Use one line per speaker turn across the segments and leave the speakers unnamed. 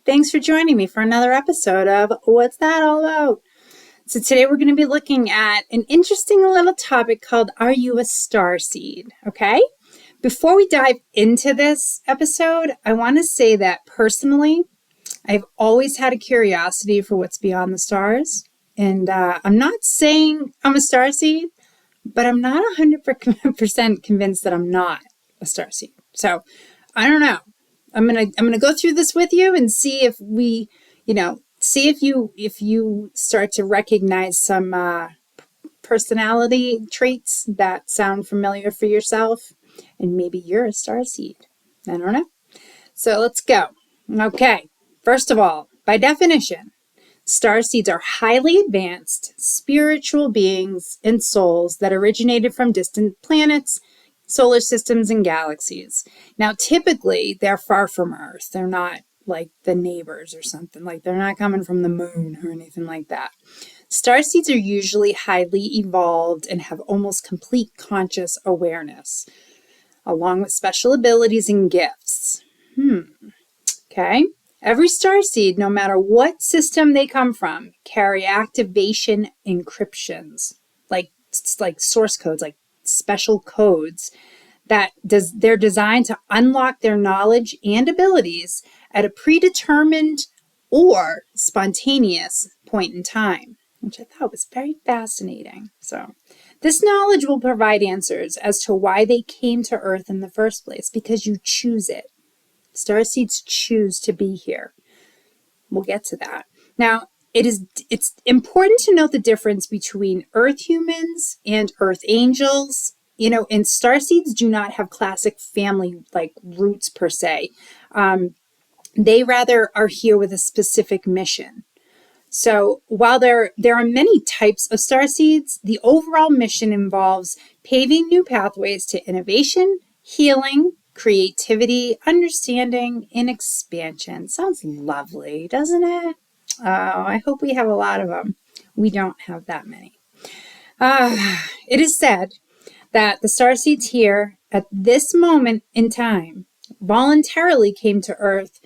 Thanks for joining me for another episode of What's That All About? So today we're going to be looking at an interesting little topic called Are You a Starseed? Okay? Before we dive into this episode, I want to say that personally, I've always had a curiosity for what's beyond the stars. And I'm not saying I'm a starseed, but I'm not 100% convinced that I'm not a starseed. So I don't know. I'm gonna go through this with you and see if we, see if you start to recognize some personality traits that sound familiar for yourself, and maybe you're a starseed. I don't know. So let's go. Okay. First of all, by definition, starseeds are highly advanced spiritual beings and souls that originated from distant planets, solar systems, and galaxies. Now, typically, they're far from Earth. They're not like the neighbors or something. Like they're not coming from the moon or anything like that. Starseeds are usually highly evolved and have almost complete conscious awareness, along with special abilities and gifts. Okay. Every starseed, no matter what system they come from, carry activation encryptions, like source codes, like special codes they're designed to unlock their knowledge and abilities at a predetermined or spontaneous point in time, which I thought was very fascinating. So this knowledge will provide answers as to why they came to Earth in the first place, because you choose it. Starseeds choose to be here. We'll get to that. Now, it's important to note the difference between Earth humans and Earth angels. And starseeds do not have classic family like roots per se. They rather are here with a specific mission. So while there are many types of starseeds, the overall mission involves paving new pathways to innovation, healing, creativity, understanding, and expansion. Sounds lovely, doesn't it? Oh, I hope we have a lot of them. We don't have that many. It is said that the starseeds here at this moment in time voluntarily came to Earth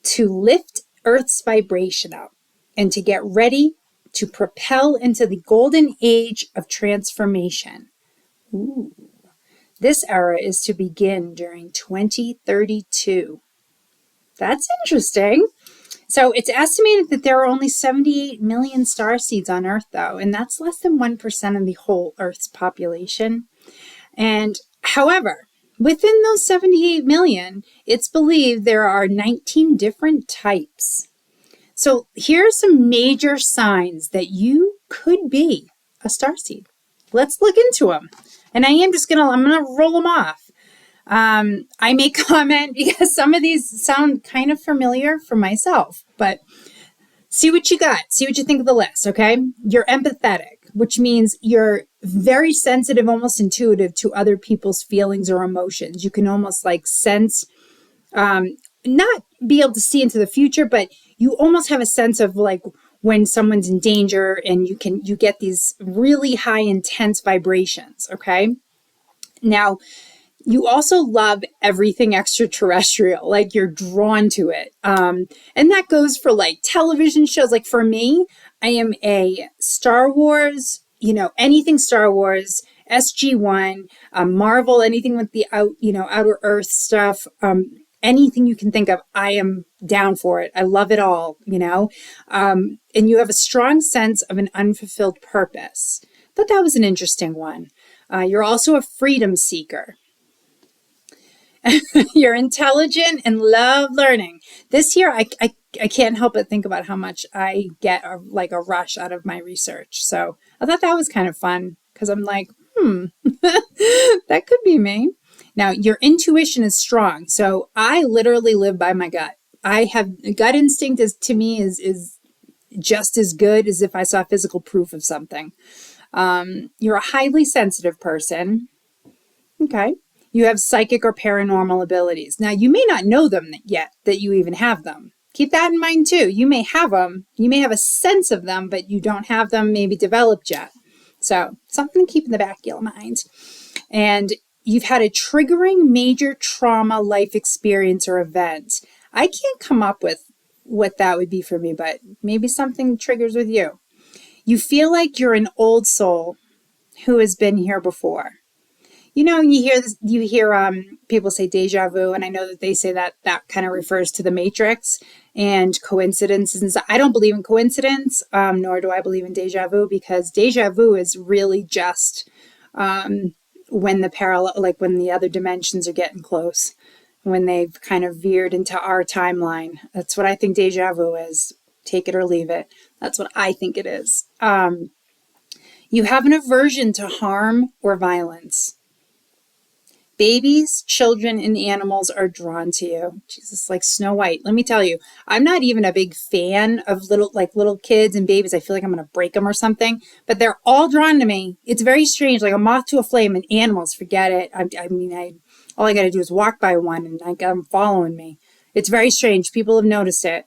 to lift Earth's vibration up and to get ready to propel into the golden age of transformation. Ooh. This era is to begin during 2032. That's interesting. So it's estimated that there are only 78 million starseeds on Earth, though, and that's less than 1% of the whole Earth's population. And however, within those 78 million, it's believed there are 19 different types. So here are some major signs that you could be a starseed. Let's look into them. And I'm gonna roll them off. I may comment because some of these sound kind of familiar for myself, but see what you got. See what you think of the list, okay? You're empathetic, which means you're very sensitive, almost intuitive to other people's feelings or emotions. You can almost like sense, not be able to see into the future, but you almost have a sense of like when someone's in danger, and you get these really high intense vibrations, okay? Now, you also love everything extraterrestrial, like you're drawn to it. And that goes for like television shows. Like for me, I am a Star Wars, anything Star Wars, SG-1, Marvel, anything with the outer Earth stuff, anything you can think of, I am down for it. I love it all, and you have a strong sense of an unfulfilled purpose. Thought that was an interesting one. You're also a freedom seeker. You're intelligent and love learning. This year, I can't help but think about how much I get a rush out of my research. So I thought that was kind of fun because I'm like, that could be me. Now, your intuition is strong. So I literally live by my gut. I have gut instinct to me is just as good as if I saw physical proof of something. You're a highly sensitive person. Okay. You have psychic or paranormal abilities. Now, you may not know them yet, that you even have them. Keep that in mind too. You may have them. You may have a sense of them, but you don't have them maybe developed yet. So something to keep in the back of your mind. And you've had a triggering major trauma life experience or event. I can't come up with what that would be for me, but maybe something triggers with you. You feel like you're an old soul who has been here before. You know, you hear people say deja vu, and I know that they say that that kind of refers to the Matrix and coincidences. I don't believe in coincidence, nor do I believe in deja vu, because deja vu is really just when when the other dimensions are getting close, when they've kind of veered into our timeline. That's what I think deja vu is. Take it or leave it. That's what I think it is. You have an aversion to harm or violence. Babies, children, and animals are drawn to you. Jesus, like Snow White. Let me tell you, I'm not even a big fan of little kids and babies. I feel like I'm going to break them or something, but they're all drawn to me. It's very strange, like a moth to a flame. And animals, forget it. All I got to do is walk by one and I got them following me. It's very strange. People have noticed it.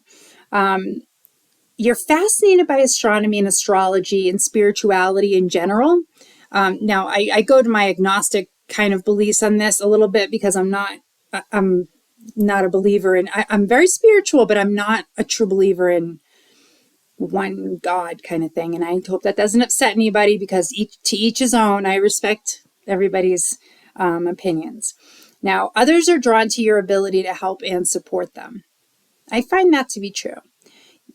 You're fascinated by astronomy and astrology and spirituality in general. Now, I go to my agnostic kind of beliefs on this a little bit because I'm not a believer in, I'm very spiritual, but I'm not a true believer in one God kind of thing. And I hope that doesn't upset anybody, because to each his own. I respect everybody's opinions. Now, others are drawn to your ability to help and support them. I find that to be true.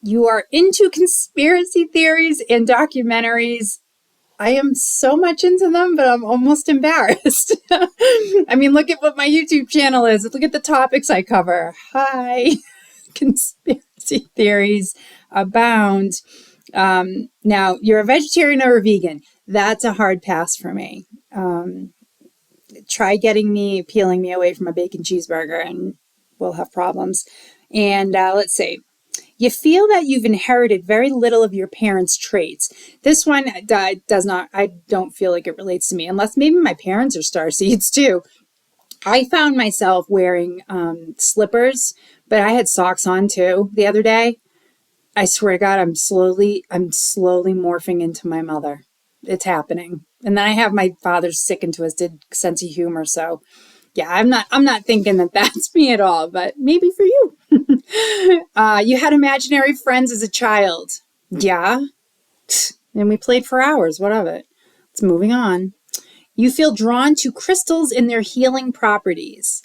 You are into conspiracy theories and documentaries. I am so much into them, but I'm almost embarrassed. I mean, look at what my YouTube channel is. Look at the topics I cover. Hi, conspiracy theories abound. Now, you're a vegetarian or a vegan. That's a hard pass for me. Try peeling me away from a bacon cheeseburger and we'll have problems. And let's see. You feel that you've inherited very little of your parents' traits. This one I don't feel like it relates to me, unless maybe my parents are starseeds too. I found myself wearing slippers, but I had socks on too the other day. I swear to God, I'm slowly morphing into my mother. It's happening. And then I have my father's sick and twisted sense of humor. So yeah, I'm not thinking that that's me at all, but maybe for you. You had imaginary friends as a child. Yeah. And we played for hours. What of it? It's moving on. You feel drawn to crystals and their healing properties.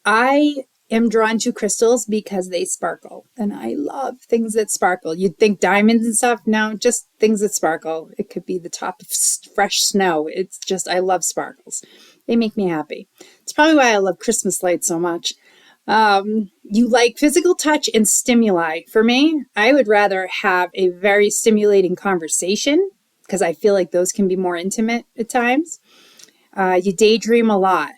I am drawn to crystals because they sparkle, and I love things that sparkle. You'd think diamonds and stuff. No, just things that sparkle. It could be the top of fresh snow. It's just, I love sparkles. They make me happy. It's probably why I love Christmas lights so much. You like physical touch and stimuli. For me, I would rather have a very stimulating conversation, because I feel like those can be more intimate at times. You daydream a lot.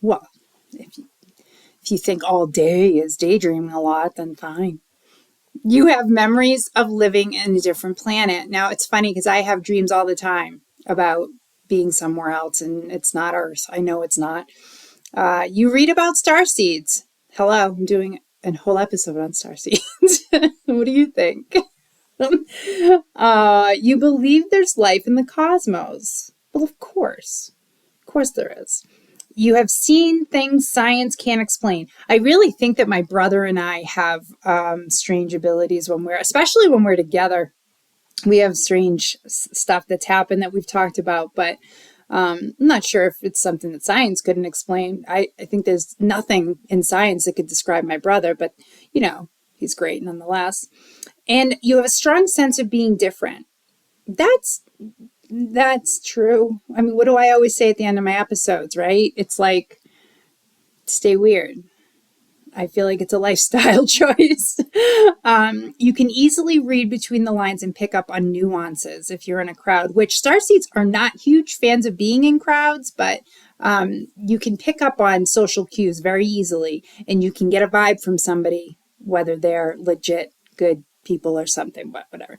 Well, if you think all day is daydreaming a lot, then fine. You have memories of living in a different planet. Now, it's funny because I have dreams all the time about being somewhere else, and it's not Earth. I know it's not. You read about starseeds. Hello, I'm doing a whole episode on starseeds. What do you think? You believe there's life in the cosmos. Well, of course. Of course there is. You have seen things science can't explain. I really think that my brother and I have strange abilities especially when we're together. We have strange stuff that's happened that we've talked about, but I'm not sure if it's something that science couldn't explain. I think there's nothing in science that could describe my brother, but he's great nonetheless. And you have a strong sense of being different. That's true. I mean, what do I always say at the end of my episodes, right? It's like, stay weird. I feel like it's a lifestyle choice. You can easily read between the lines and pick up on nuances if you're in a crowd, which starseeds are not huge fans of being in crowds, but you can pick up on social cues very easily, and you can get a vibe from somebody, whether they're legit good people or something, but whatever.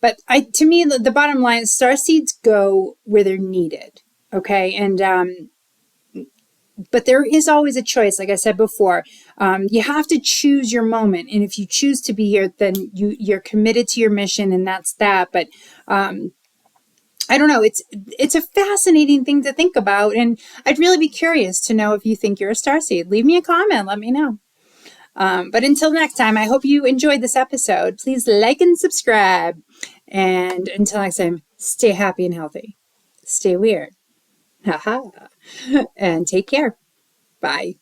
But to me, the bottom line is starseeds go where they're needed. Okay. And, but there is always a choice. Like I said before, you have to choose your moment. And if you choose to be here, then you're committed to your mission, and that's that. But, I don't know. It's a fascinating thing to think about. And I'd really be curious to know if you think you're a starseed. Leave me a comment. Let me know. But until next time, I hope you enjoyed this episode. Please like and subscribe. And until next time, stay happy and healthy. Stay weird. Haha. And take care. Bye.